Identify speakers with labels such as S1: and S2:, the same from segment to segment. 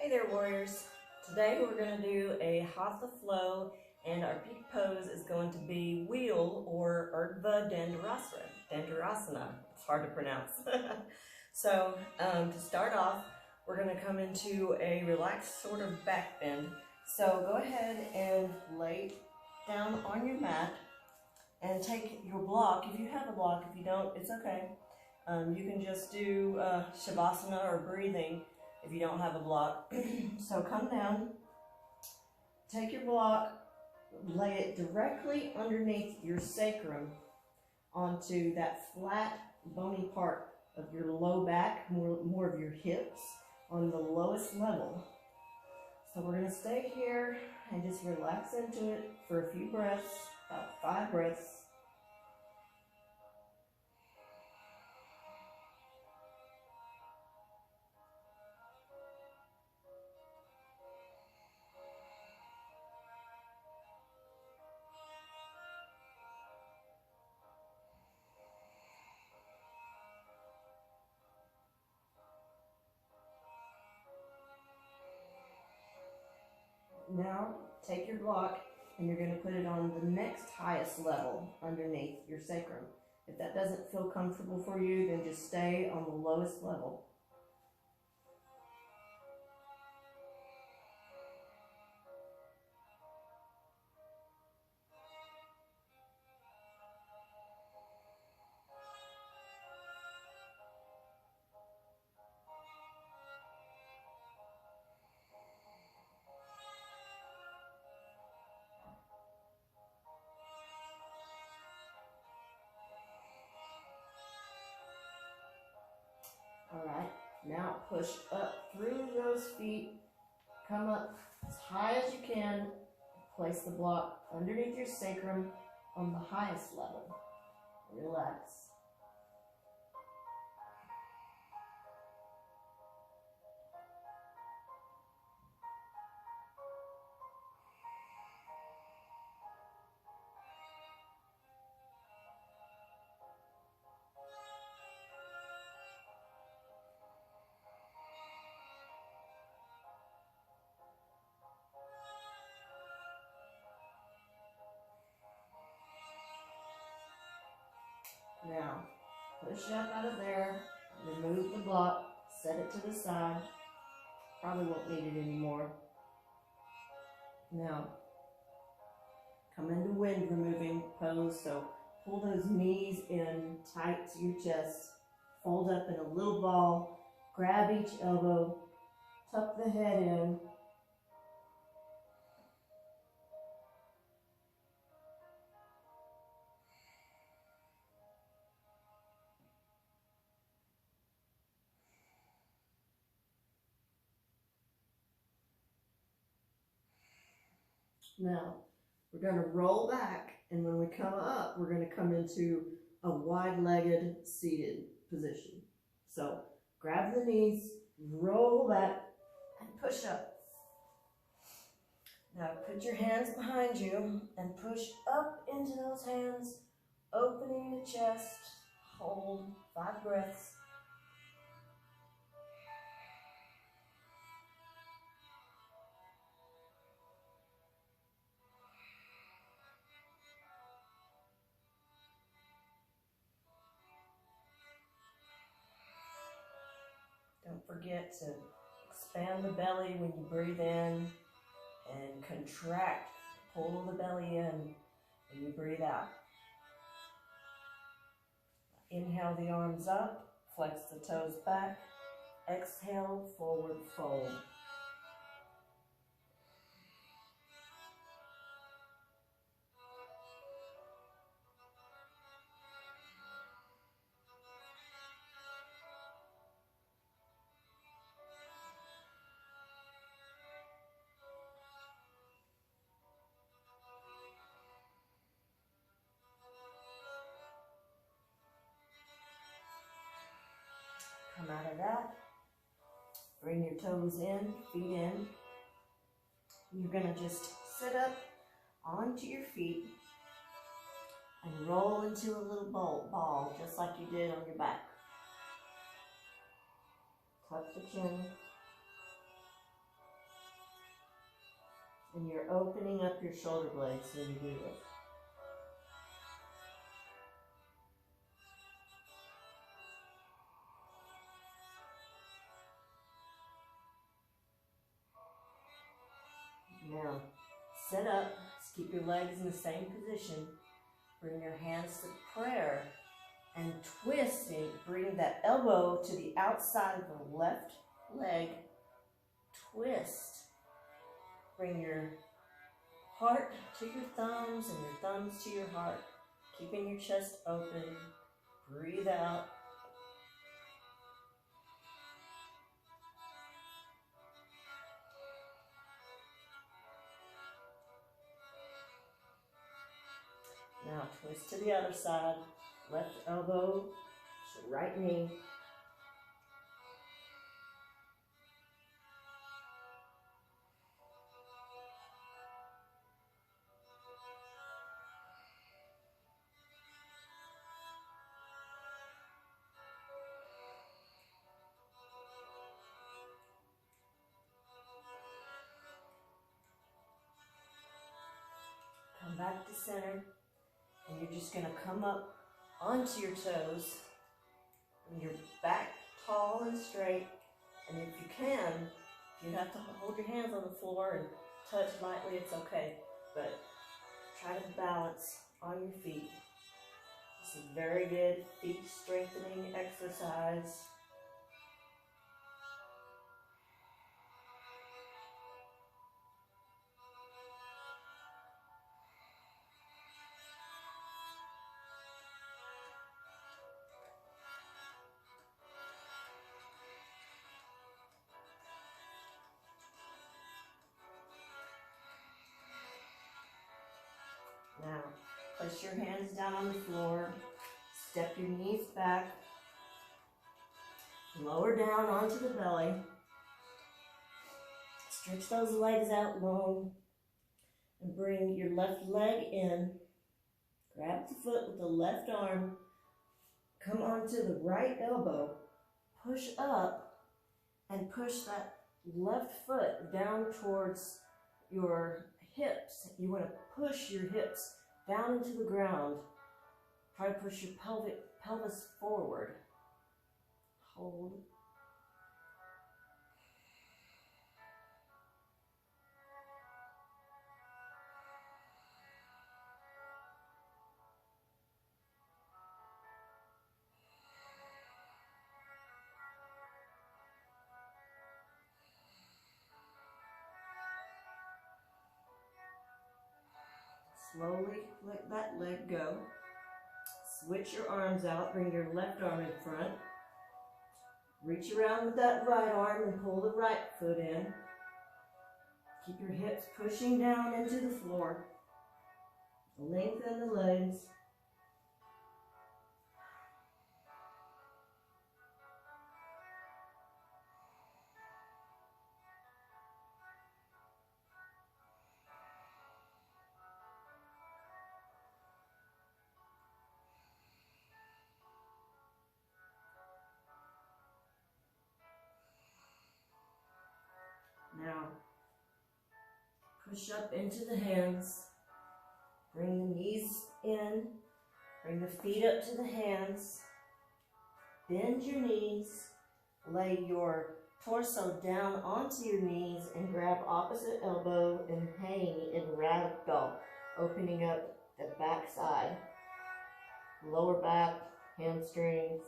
S1: Hey there, warriors. Today we're going to do a hatha flow, and our peak pose is going to be wheel or Urdhva Dhanurasana. It's hard to pronounce. So to start off, we're going to come into a relaxed sort of back bend. So go ahead and lay down on your mat and take your block. If you have a block, if you don't, it's okay. You can just do shavasana or breathing if you don't have a block. So come down, take your block, lay it directly underneath your sacrum onto that flat bony part of your low back, more of your hips on the lowest level. So we're going to stay here and just relax into it for a few breaths, about 5 breaths. Now, take your block and you're going to put it on the next highest level underneath your sacrum. If that doesn't feel comfortable for you, then just stay on the lowest level. Alright, now push up through those feet, come up as high as you can, place the block underneath your sacrum on the highest level. Relax. Now, push up out of there, remove the block, set it to the side. Probably won't need it anymore. Now, come into wind removing pose, so pull those knees in tight to your chest, fold up in a little ball, grab each elbow, tuck the head in. Now, we're going to roll back, and when we come up, we're going to come into a wide-legged seated position. So, grab the knees, roll back, and push up. Now, put your hands behind you and push up into those hands, opening the chest. Hold 5 breaths. Don't forget to expand the belly when you breathe in and contract. Pull the belly in when you breathe out. Inhale the arms up, flex the toes back. Exhale, forward fold. Come out of that. Bring your toes in, feet in. You're going to just sit up onto your feet and roll into a little ball, just like you did on your back. Tuck the chin. And you're opening up your shoulder blades when you do this. Now, sit up. Just keep your legs in the same position. Bring your hands to prayer and twisting. Bring that elbow to the outside of the left leg. Twist. Bring your heart to your thumbs and your thumbs to your heart. Keeping your chest open. Breathe out. Now twist to the other side. Left elbow to right knee. Come back to center. And you're just going to come up onto your toes. Bring your back tall and straight. And if you can, you have to hold your hands on the floor and touch lightly, it's okay. But try to balance on your feet. This is a very good feet strengthening exercise. Now, place your hands down on the floor, step your knees back, lower down onto the belly, stretch those legs out long, and bring your left leg in, grab the foot with the left arm, come onto the right elbow, push up, and push that left foot down towards your hips. You want to push your hips down into the ground. Try to push your pelvis forward. Hold. Slowly let that leg go. Switch your arms out. Bring your left arm in front. Reach around with that right arm and pull the right foot in. Keep your hips pushing down into the floor. Lengthen the legs. Now, push up into the hands. Bring the knees in. Bring the feet up to the hands. Bend your knees. Lay your torso down onto your knees and grab opposite elbow and hang in ragdoll, opening up the back side, lower back, hamstrings.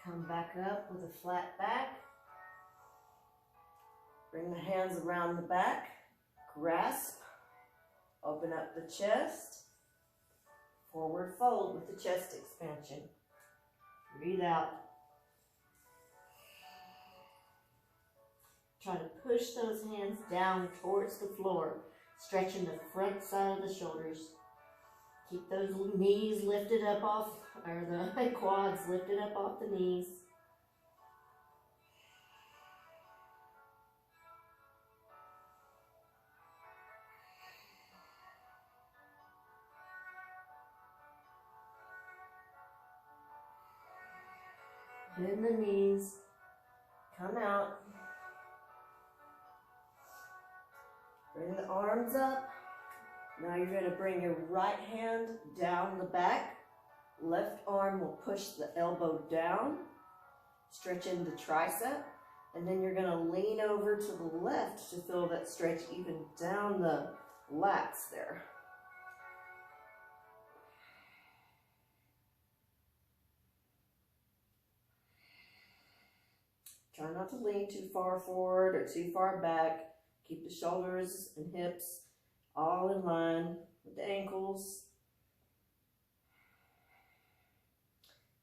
S1: Come back up with a flat back. Bring the hands around the back. Grasp. Open up the chest. Forward fold with the chest expansion. Breathe out. Try to push those hands down towards the floor, stretching the front side of the shoulders. Keep those knees lifted up off, or the quads lifted up off the knees. Bend the knees, come out. Bring the arms up. Now you're going to bring your right hand down the back. Left arm will push the elbow down, stretch in the tricep, and then you're going to lean over to the left to feel that stretch even down the lats there. Try not to lean too far forward or too far back. Keep the shoulders and hips all in line with the ankles.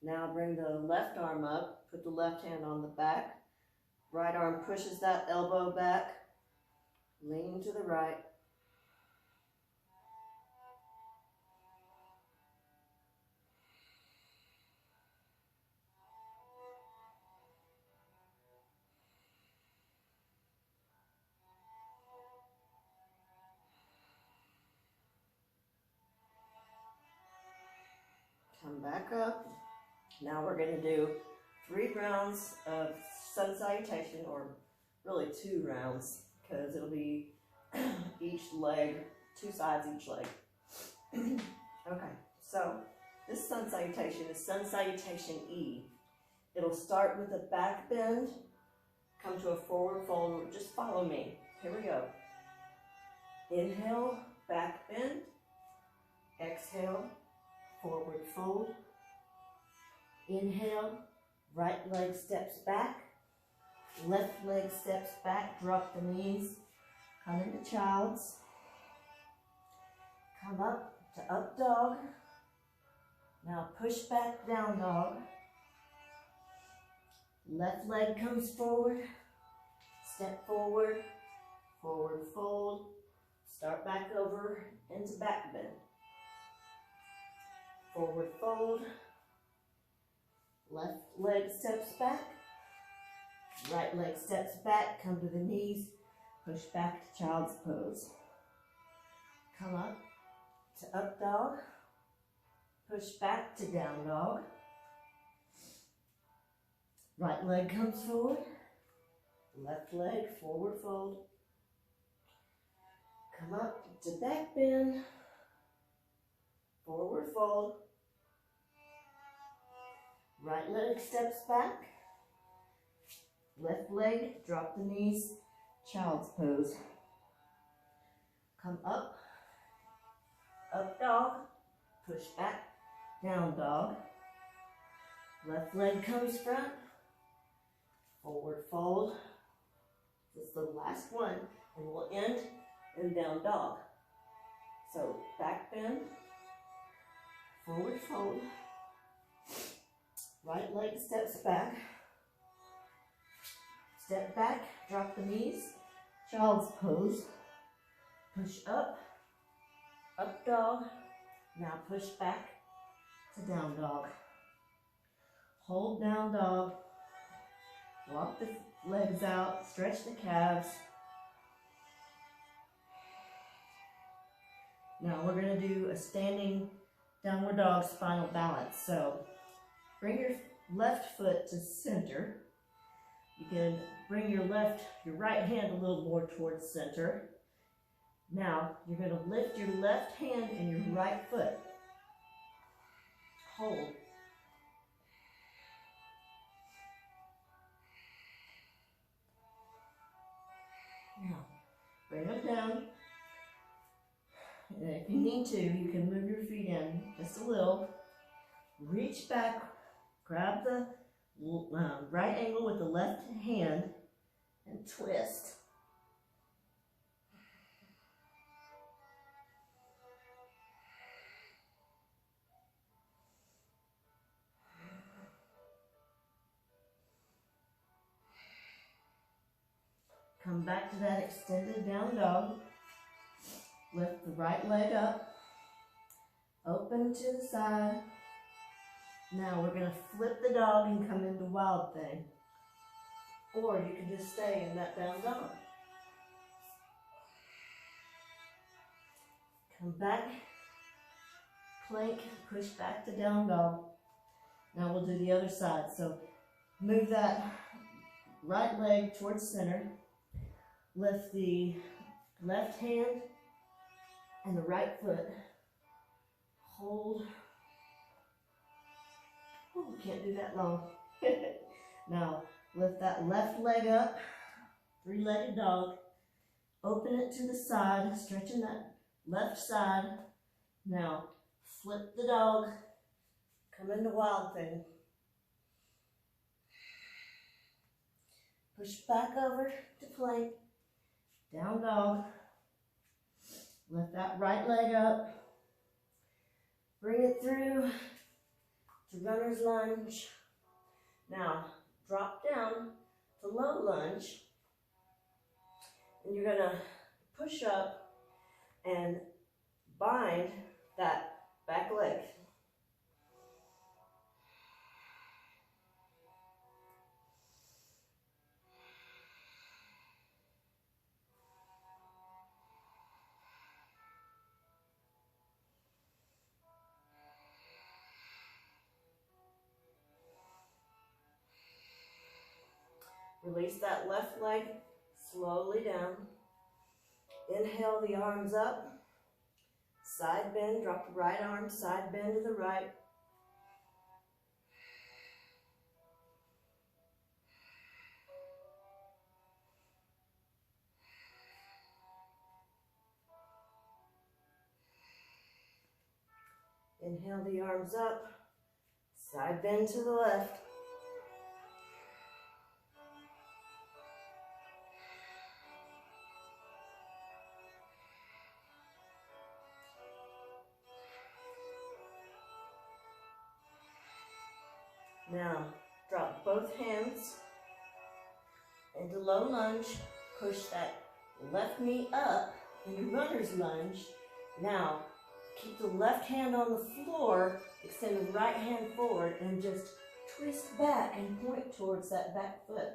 S1: Now bring the left arm up, put the left hand on the back. Right arm pushes that elbow back, lean to the right. Come back up. Now we're going to do 3 rounds of sun salutation, or really 2 rounds, because it'll be each leg, 2 sides each leg. Okay, so this sun salutation is sun salutation E. It'll start with a back bend, come to a forward fold. Just follow me. Here we go. Inhale, back bend. Exhale, forward fold. Inhale, right leg steps back, left leg steps back, drop the knees, come into child's, come up to up dog, now push back down dog, left leg comes forward, step forward, forward fold, start back over into back bend, forward fold, left leg steps back, right leg steps back, come to the knees, push back to child's pose. Come up to up dog, push back to down dog. Right leg comes forward, left leg forward fold. Come up to back bend, forward fold. Right leg steps back, left leg, drop the knees, child's pose. Come up, up dog, push back, down dog. Left leg comes front, forward fold. This is the last one, and we'll end in down dog. So back bend, forward fold. Right leg steps back, step back, drop the knees, child's pose, push up, up dog, now push back to down dog. Hold down dog, walk the legs out, stretch the calves. Now we're going to do a standing downward dog spinal balance. So bring your left foot to center. You can bring your right hand a little more towards center. Now, you're going to lift your left hand and your right foot. Hold. Now, bring them down. And if you need to, you can move your feet in just a little. Reach back. Grab the right angle with the left hand and twist. Come back to that extended down dog. Lift the right leg up. Open to the side. Now we're going to flip the dog and come into wild thing. Or you can just stay in that down dog. Come back, plank, push back to down dog. Now we'll do the other side. So move that right leg towards center. Lift the left hand and the right foot. Hold. Oh, can't do that long. Now lift that left leg up, three-legged dog. Open it to the side, stretching that left side. Now flip the dog, come into wild thing. Push back over to plank, down dog. Lift that right leg up. Bring it through to runner's lunge. Now drop down to low lunge. And you're gonna push up and bind that back leg. Release that left leg slowly down. Inhale the arms up. Side bend, drop the right arm, side bend to the right. Inhale the arms up, side bend to the left. Now, drop both hands into low lunge. Push that left knee up into runner's lunge. Now, keep the left hand on the floor, extend the right hand forward, and just twist back and point towards that back foot.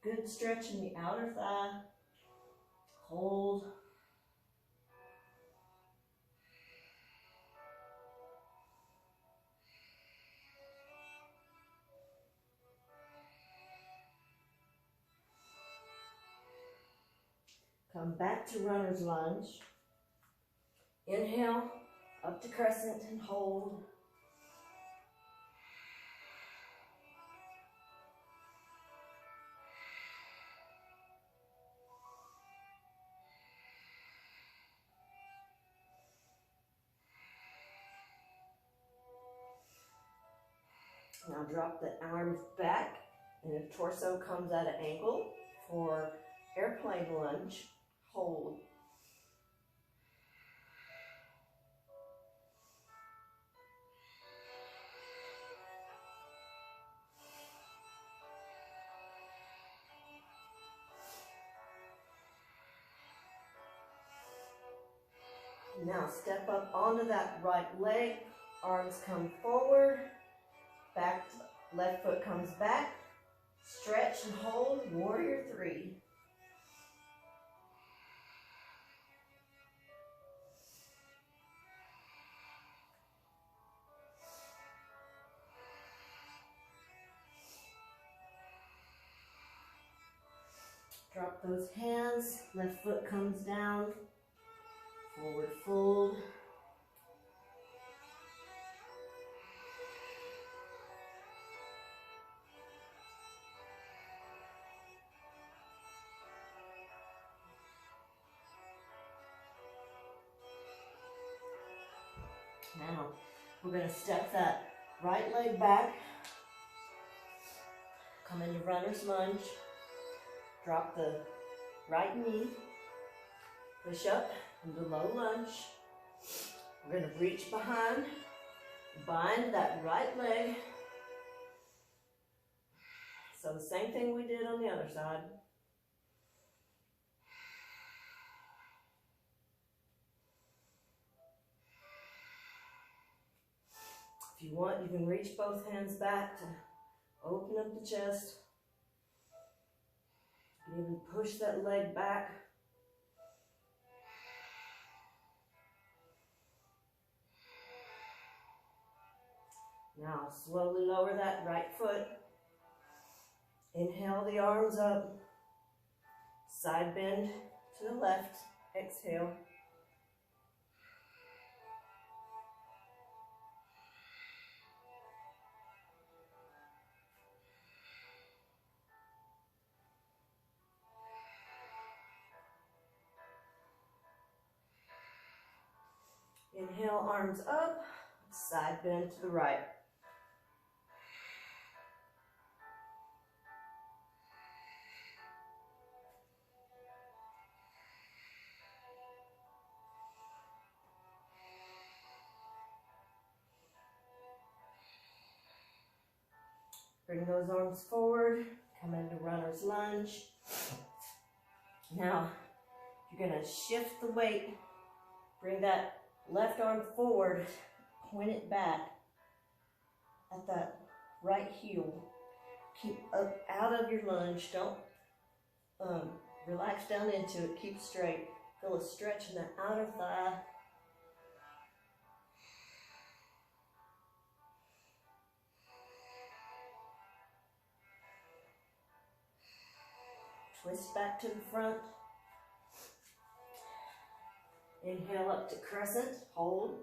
S1: Good stretch in the outer thigh. Hold. Come back to runner's lunge. Inhale, up to crescent and hold. Now drop the arms back, and the torso comes at an angle for airplane lunge. Hold. Now step up onto that right leg, arms come forward, back, left foot comes back, stretch and hold, warrior three. Drop those hands, left foot comes down, forward fold. Now, we're going to step that right leg back, come into runner's lunge, drop the right knee, push up into low lunge. We're going to reach behind, bind that right leg. So the same thing we did on the other side. If you want, you can reach both hands back to open up the chest. You can even push that leg back. Now slowly lower that right foot. Inhale the arms up. Side bend to the left. Exhale. Inhale, arms up. Side bend to the right. Bring those arms forward, come into runner's lunge. Now, you're gonna shift the weight, bring that left arm forward, point it back at that right heel. Keep up out of your lunge, don't relax down into it, keep straight. Feel a stretch in the outer thigh. Twist back to the front. Inhale up to crescent, hold.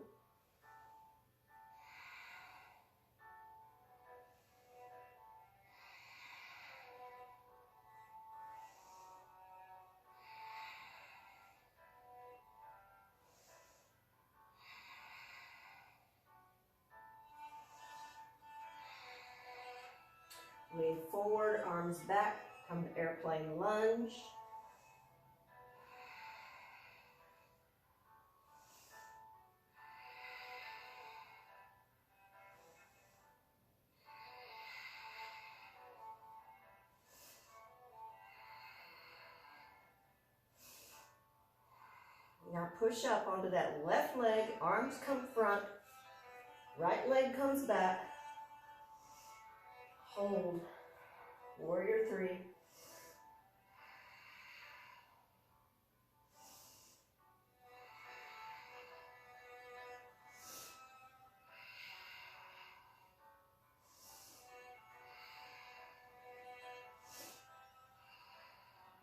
S1: Lean forward, arms back, come to airplane lunge. Now push up onto that left leg, arms come front, right leg comes back. Hold, warrior three.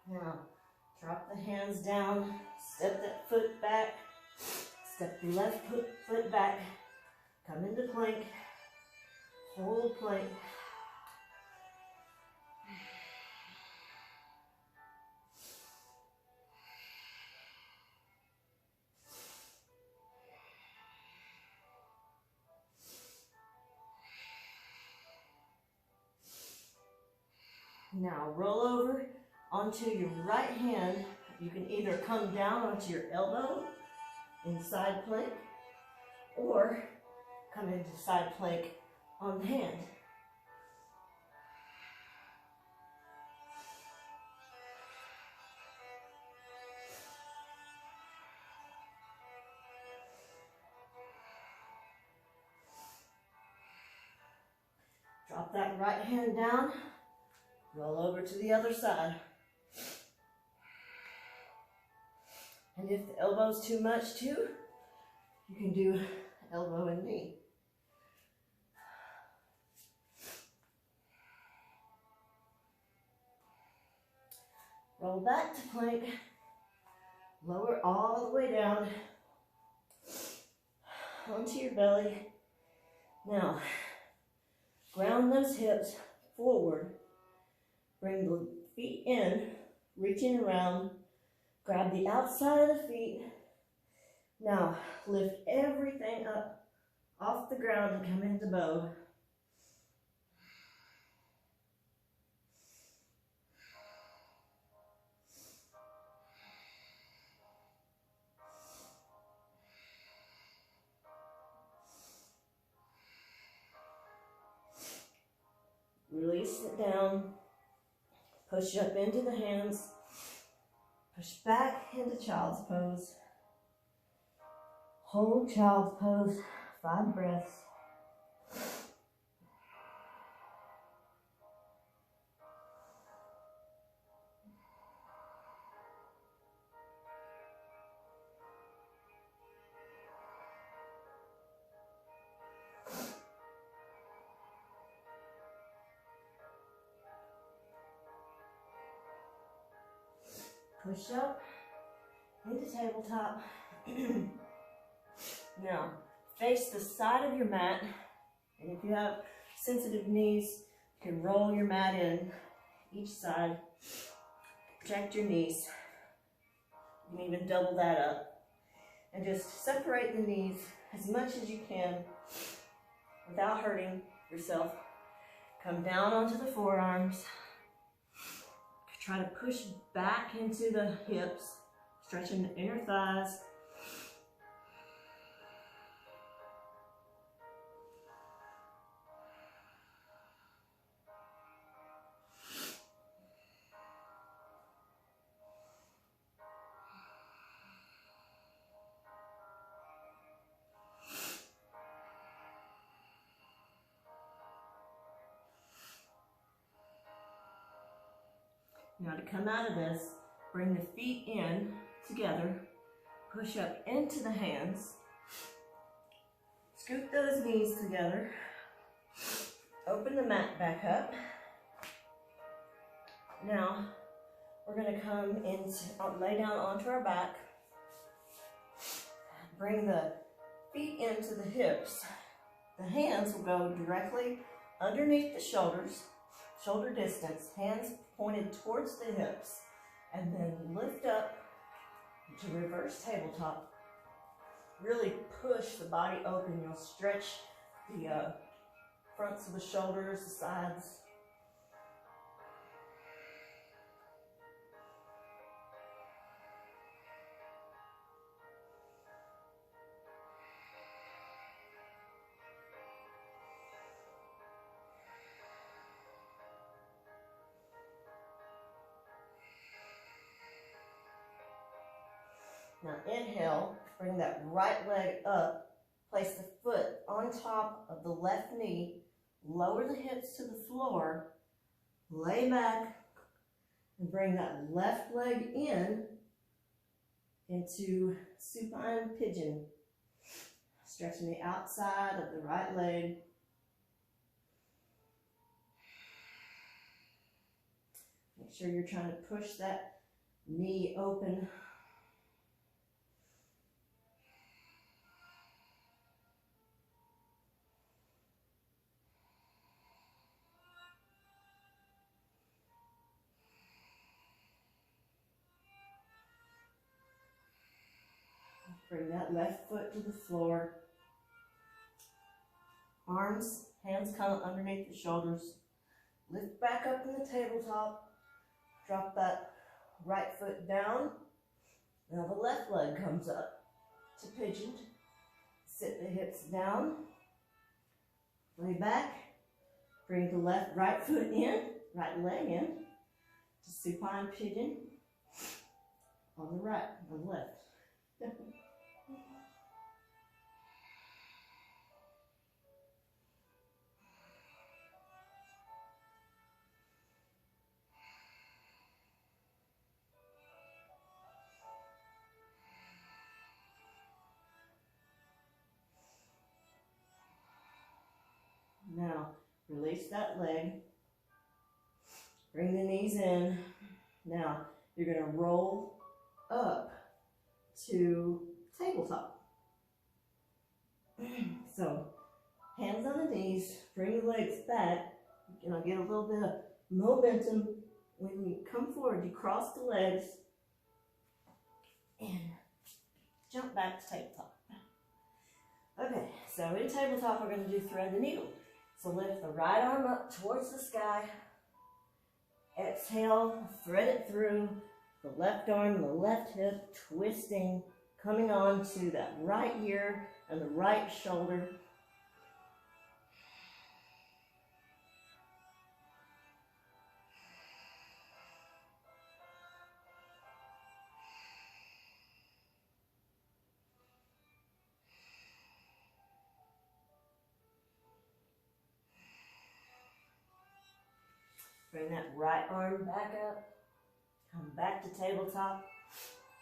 S1: Now, drop the hands down, step that foot back, step the left foot back, come into plank, hold plank. Now roll over onto your right hand. You can either come down onto your elbow in side plank or come into side plank on the hand. Drop that right hand down, roll over to the other side. And if the elbow's too much too, you can do elbow and knee. Roll back to plank, lower all the way down onto your belly. Now, ground those hips forward, bring the feet in, reaching around, grab the outside of the feet. Now, lift everything up off the ground and come into bow. Release it down, push up into the hands, push back into child's pose. Hold child's pose, 5 breaths. Push up into tabletop. Now, face the side of your mat, and if you have sensitive knees, you can roll your mat in each side. Protect your knees. You can even double that up. And just separate the knees as much as you can without hurting yourself. Come down onto the forearms. Try to push back into the hips, stretching the inner thighs. Now to come out of this, bring the feet in together, push up into the hands, scoot those knees together, open the mat back up. Now we're going to come into, lay down onto our back, bring the feet into the hips. The hands will go directly underneath the shoulders, shoulder distance, hands pointed towards the hips, and then lift up to reverse tabletop. Really push the body open. You'll stretch the fronts of the shoulders, the sides. Now inhale, bring that right leg up, place the foot on top of the left knee, lower the hips to the floor, lay back, and bring that left leg in into supine pigeon, stretching the outside of the right leg. Make sure you're trying to push that knee open. Bring that left foot to the floor. Arms, hands come underneath the shoulders. Lift back up in the tabletop. Drop that right foot down. Now the left leg comes up to pigeon. Sit the hips down. Lay back. Bring the right foot in, right leg in to supine pigeon. On the right, on the left. Now, release that leg. Bring the knees in. Now, you're going to roll up to tabletop. So, hands on the knees, bring the legs back. You're going to get a little bit of momentum. When you come forward, you cross the legs and jump back to tabletop. Okay, so in tabletop, we're going to do thread the needle. So lift the right arm up towards the sky. Exhale, thread it through the left arm and the left hip, twisting, coming on to that right ear and the right shoulder. Bring that right arm back up. Come back to tabletop.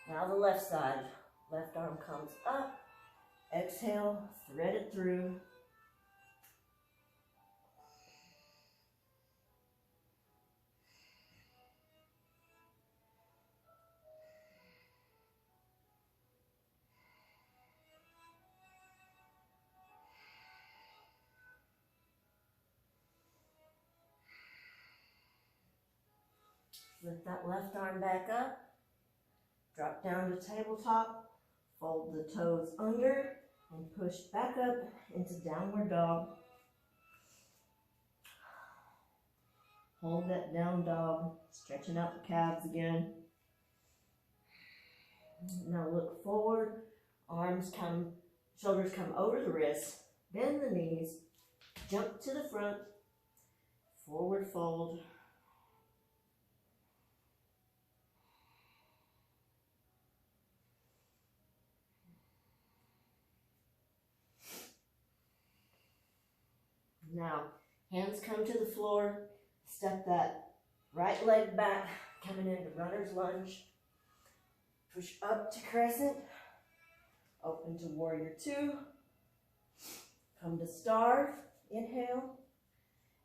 S1: Now the left side. Left arm comes up. Exhale, thread it through. Lift that left arm back up. Drop down to tabletop. Fold the toes under and push back up into downward dog. Hold that down dog, stretching out the calves again. Now look forward, shoulders come over the wrists, bend the knees, jump to the front, forward fold. Now, hands come to the floor, step that right leg back, coming into runner's lunge. Push up to crescent, open to warrior two, come to star, inhale,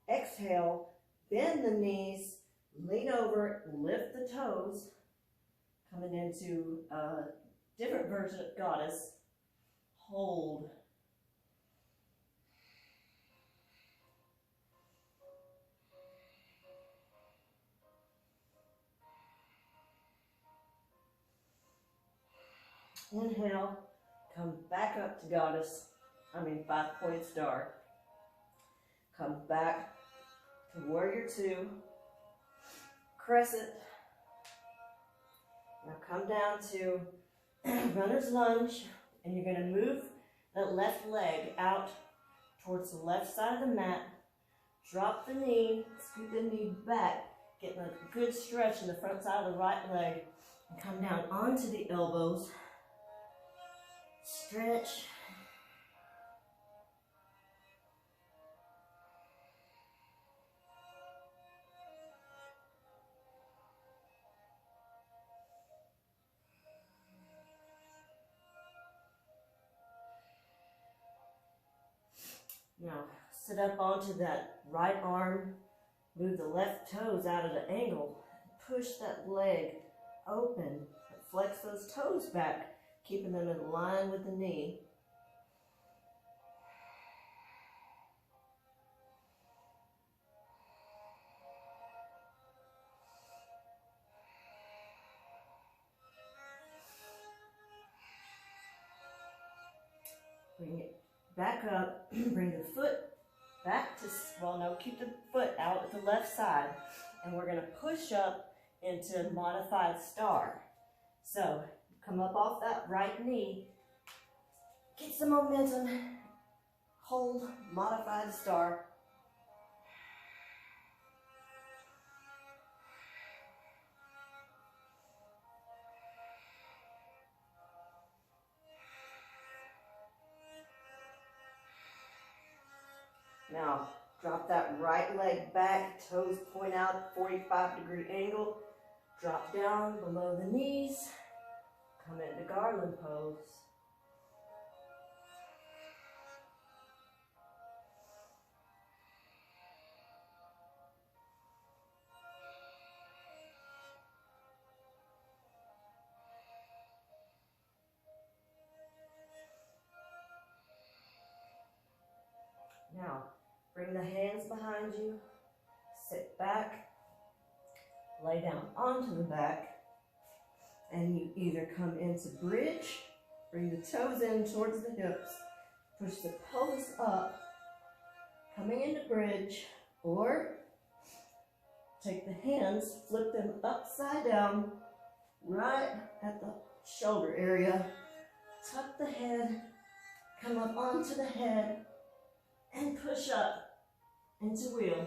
S1: exhale, bend the knees, lean over, lift the toes, coming into a different version of goddess, hold. Inhale, come back up to goddess, 5-point star. Come back to warrior two, crescent. Now come down to runner's lunge, and you're going to move that left leg out towards the left side of the mat. Drop the knee, scoot the knee back, getting a good stretch in the front side of the right leg, and come down onto the elbows. Stretch. Now, sit up onto that right arm, move the left toes out at an angle, push that leg open, flex those toes back, keeping them in line with the knee. Bring it back up, bring the foot back to, keep the foot out at the left side, and we're going to push up into modified star. So, come up off that right knee, get some momentum, hold, modified star. Now, drop that right leg back, toes point out, 45-degree angle. Drop down below the knees, come into garland pose. Now, bring the hands behind you, sit back, lay down onto the back, and you either come into bridge, bring the toes in towards the hips, push the pelvis up, coming into bridge, or take the hands, flip them upside down, right at the shoulder area, tuck the head, come up onto the head, and push up into wheel.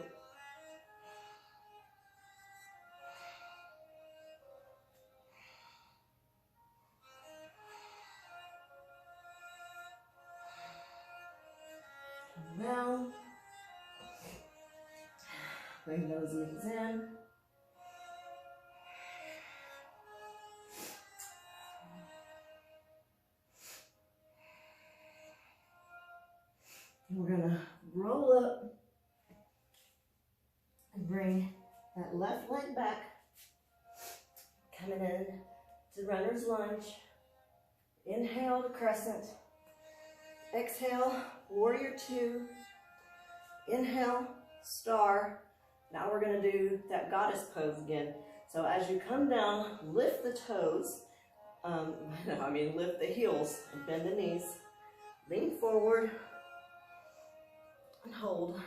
S1: Come down. Bring those knees in. We're going to roll up and bring that left leg back, coming in to runner's lunge. Inhale to crescent. Exhale, warrior two. Inhale, star. Now we're going to do that goddess pose again. So as you come down, lift the toes, lift the heels and bend the knees. Lean forward and hold.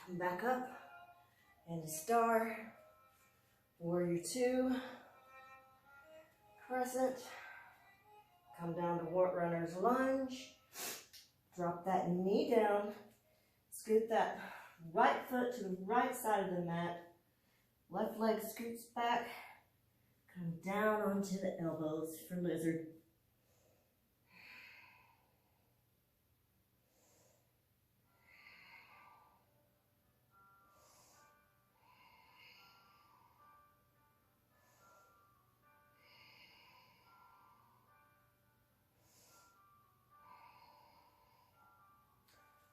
S1: Come back up into star, warrior two, crescent. Come down to runner's lunge. Drop that knee down. Scoot that right foot to the right side of the mat. Left leg scoots back. Come down onto the elbows for lizard.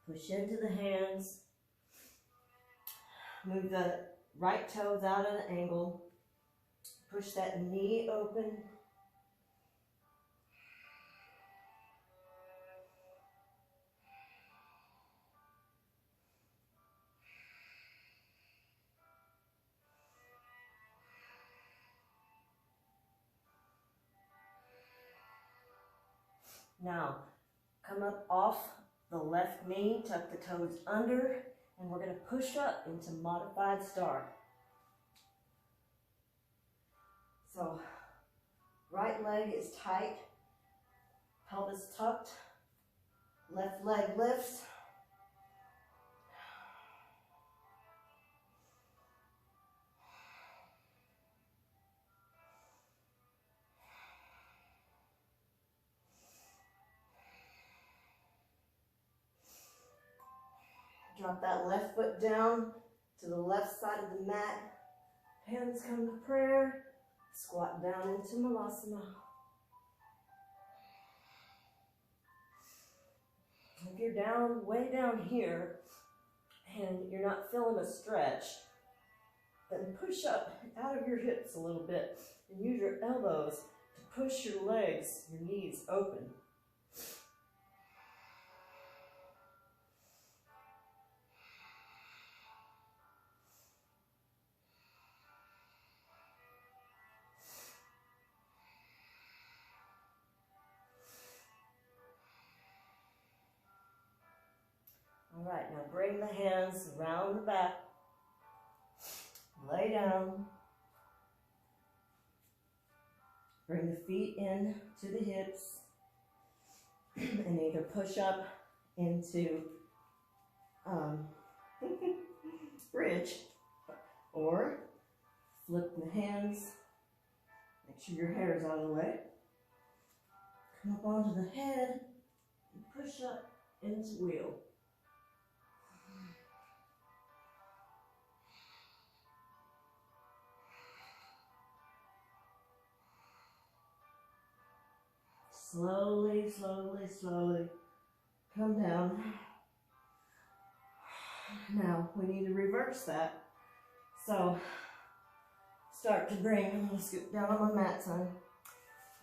S1: Push into the hands. Move the right toes out at an angle. Push that knee open. Now, come up off the left knee, tuck the toes under, and we're going to push up into modified star. So, right leg is tight, pelvis tucked, left leg lifts. Drop that left foot down to the left side of the mat. Hands come to prayer. Squat down into Malasana. If you're down, way down here, and you're not feeling a stretch, then push up out of your hips a little bit and use your elbows to push your legs, your knees open. All right, now bring the hands around the back. Lay down. Bring the feet in to the hips and either push up into bridge or flip the hands. Make sure your hair is out of the way. Come up onto the head and push up into wheel. Slowly, slowly, slowly come down. Now we need to reverse that. So start to bring, I'm going to scoot down on my mat, son.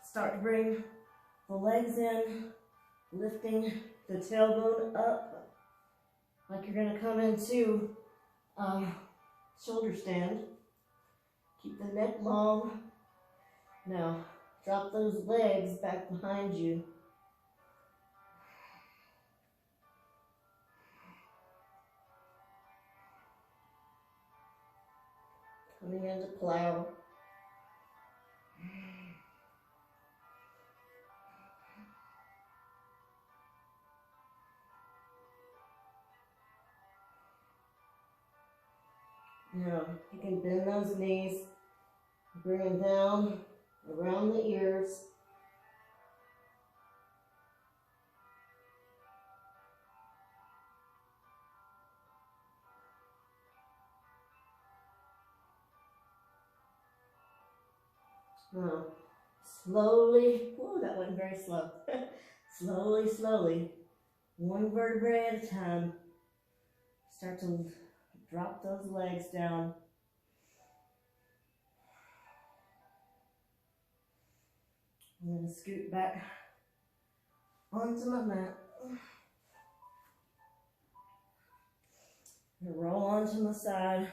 S1: Start to bring the legs in, lifting the tailbone up like you're going to come into shoulder stand. Keep the neck long. Now drop those legs back behind you. Coming into plow. Now, you can bend those knees, bring them down around the ears. Now, slowly, ooh, that wasn't very slow. Slowly, slowly, one vertebrae at a time, start to drop those legs down. I'm going to scoot back onto my mat. I'm going to roll onto my side.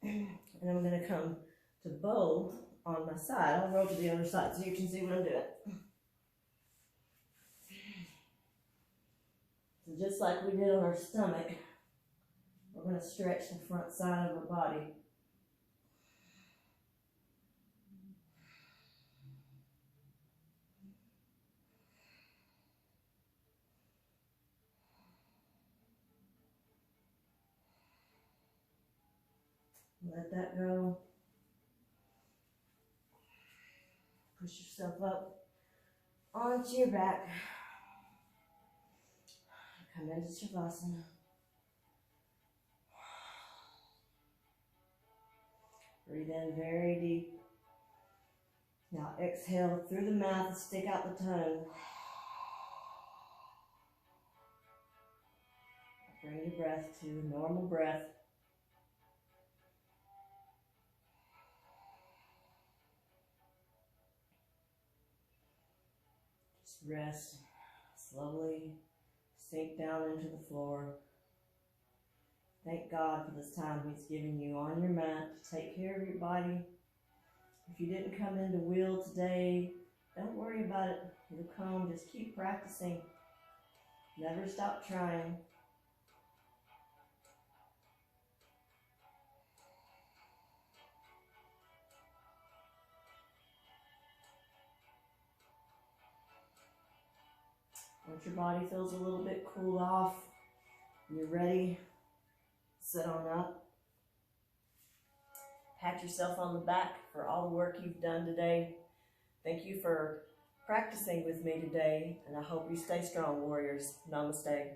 S1: And I'm going to come to bow on my side. I'll roll to the other side so you can see what I'm doing. So just like we did on our stomach, we're going to stretch the front side of our body. Let that go. Push yourself up onto your back. Come into Shavasana. Breathe in very deep. Now exhale through the mouth and stick out the tongue. Bring your breath to a normal breath. Just rest. Slowly sink down into the floor. Thank God for this time He's given you on your mat to take care of your body. If you didn't come into wheel today, don't worry about it. It'll come. Just keep practicing. Never stop trying. Once your body feels a little bit cooled off, you're ready, sit on up. Pat yourself on the back for all the work you've done today. Thank you for practicing with me today, and I hope you stay strong, warriors. Namaste.